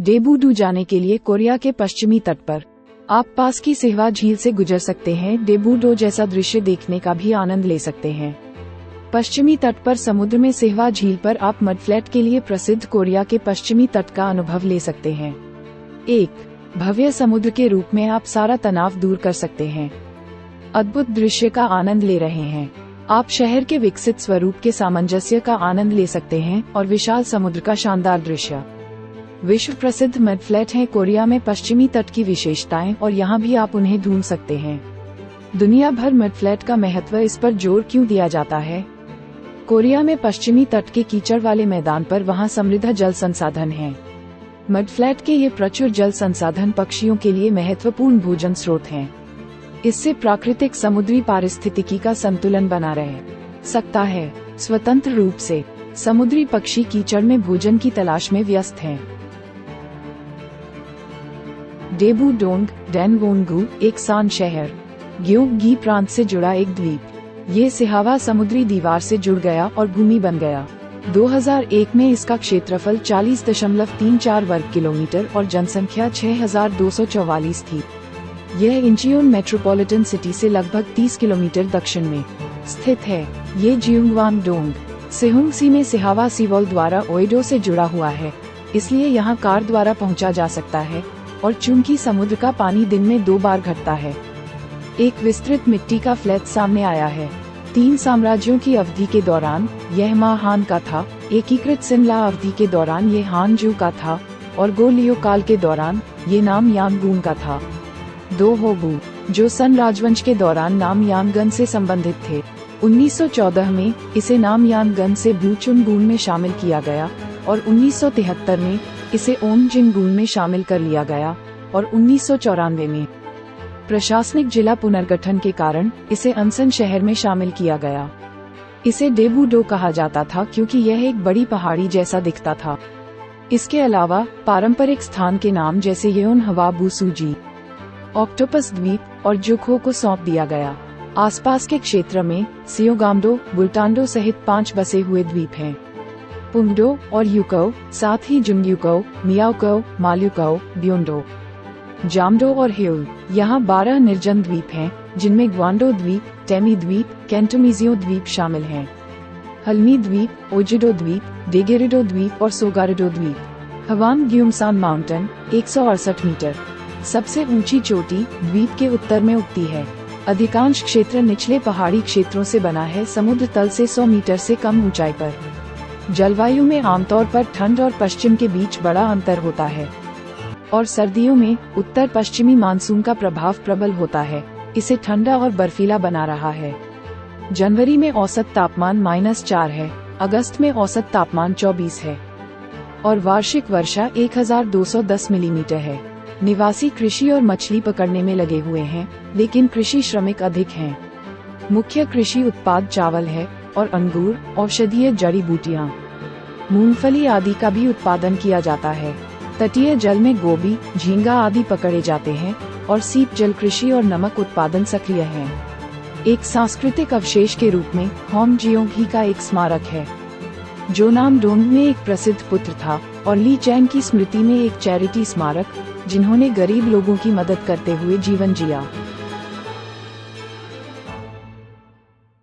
Debut-do जाने के लिए कोरिया के पश्चिमी तट पर आप पास की सेहवा झील से गुजर सकते हैं। डेबू-डो जैसा दृश्य देखने का भी आनंद ले सकते हैं। पश्चिमी तट पर समुद्र में सेहवा झील पर आप मडफ्लैट के लिए प्रसिद्ध कोरिया के पश्चिमी तट का अनुभव ले सकते हैं। एक भव्य समुद्र के रूप में आप सारा तनाव दूर कर सकते हैं। अद्भुत दृश्य का आनंद ले रहे हैं। आप शहर के विकसित स्वरूप के सामंजस्य का आनंद ले सकते हैं और विशाल समुद्र का शानदार दृश्य। विश्व प्रसिद्ध मडफ्लैट हैं कोरिया में पश्चिमी तट की विशेषताएं, और यहाँ भी आप उन्हें ढूंढ सकते हैं। दुनिया भर मडफ्लैट का महत्व इस पर जोर क्यों दिया जाता है? कोरिया में पश्चिमी तट के कीचड़ वाले मैदान पर वहाँ समृद्ध जल संसाधन हैं। मडफ्लैट के ये प्रचुर जल संसाधन पक्षियों के लिए महत्वपूर्ण भोजन स्रोत हैं। इससे प्राकृतिक समुद्री पारिस्थितिकी का संतुलन बना रह सकता है। स्वतंत्र रूप से समुद्री पक्षी कीचड़ में भोजन की तलाश में व्यस्त हैं। डेबू-डोंग डेनवोंगू एक शांत शहर ग्योगी प्रांत से जुड़ा एक द्वीप। ये सिहावा समुद्री दीवार से जुड़ गया और भूमि बन गया। 2001 में इसका क्षेत्रफल 40.34 वर्ग किलोमीटर और जनसंख्या 6,244 थी। यह इंचियोन मेट्रोपॉलिटन सिटी से लगभग 30 किलोमीटर दक्षिण में स्थित है। ये जियोंगवान-डोंग सेहुंगसी में सिहावा सीवॉल द्वारा ओएडो से जुड़ा हुआ है, इसलिए यहाँ कार द्वारा पहुँचा जा सकता है। और चूंकि समुद्र का पानी दिन में 2 बार घटता है, एक विस्तृत मिट्टी का फ्लैट सामने आया है। 3 साम्राज्यों की अवधि के दौरान यह मा हान का था, एकीकृत सिनला अवधि के दौरान ये हानजू का था, और गोलियो काल के दौरान ये नाम यांगून का था। 2 होबू जो सन राजवंश के दौरान नाम यांगन से संबंधित थे। 1914 में इसे नाम यांगन से बूचुनगून में शामिल किया गया और 1973 में इसे ओमजिनगून में शामिल कर लिया गया और 1994 में प्रशासनिक जिला पुनर्गठन के कारण इसे अनसन शहर में शामिल किया गया। इसे डेबू-डो कहा जाता था क्योंकि यह एक बड़ी पहाड़ी जैसा दिखता था। इसके अलावा पारंपरिक स्थान के नाम जैसे येओन हवाबू सूजी, ऑक्टोपस द्वीप और जुखो को सौंप दिया गया। आसपास के क्षेत्र में सियोगामडो, बुल्टांडो सहित 5 बसे हुए द्वीप हैं। पुंगडो और यूको, साथ ही जुंग्यूको, मियाओको, माल्यूको, ब्योंडो, जामडो और ह्यूल। यहाँ 12 निर्जन द्वीप हैं, जिनमें ग्वांडो द्वीप, टेमी द्वीप, कैंटोमिजियो द्वीप शामिल हैं। हल्मी द्वीप, ओजिडो द्वीप, डेगेरिडो द्वीप और सोगारिडो द्वीप। हवांग ग्यूमसान माउंटेन 168 मीटर सबसे ऊंची चोटी द्वीप के उत्तर में उगती है। अधिकांश क्षेत्र निचले पहाड़ी क्षेत्रों से बना है, समुद्र तल से 100 मीटर से कम ऊंचाई पर। जलवायु में आमतौर पर ठंड और पश्चिम के बीच बड़ा अंतर होता है, और सर्दियों में उत्तर पश्चिमी मानसून का प्रभाव प्रबल होता है। इसे ठंडा और बर्फीला बना रहा है। जनवरी में औसत तापमान -4 है, अगस्त में औसत तापमान 24 है, और वार्षिक वर्षा 1210 मिलीमीटर है। निवासी कृषि और मछली पकड़ने में लगे हुए हैं, लेकिन कृषि श्रमिक अधिक हैं। मुख्य कृषि उत्पाद चावल है और अंगूर, औषधीय जड़ी बूटियां, मूंगफली आदि का भी उत्पादन किया जाता है। तटीय जल में गोभी, झींगा आदि पकड़े जाते हैं और सीप जल कृषि और नमक उत्पादन सक्रिय है। एक सांस्कृतिक अवशेष के रूप में होमजियोंगी का एक स्मारक है, जो नाम डोंग में एक प्रसिद्ध पुत्र था, और ली चैन की स्मृति में एक चैरिटी स्मारक, जिन्होंने गरीब लोगों की मदद करते हुए जीवन जिया।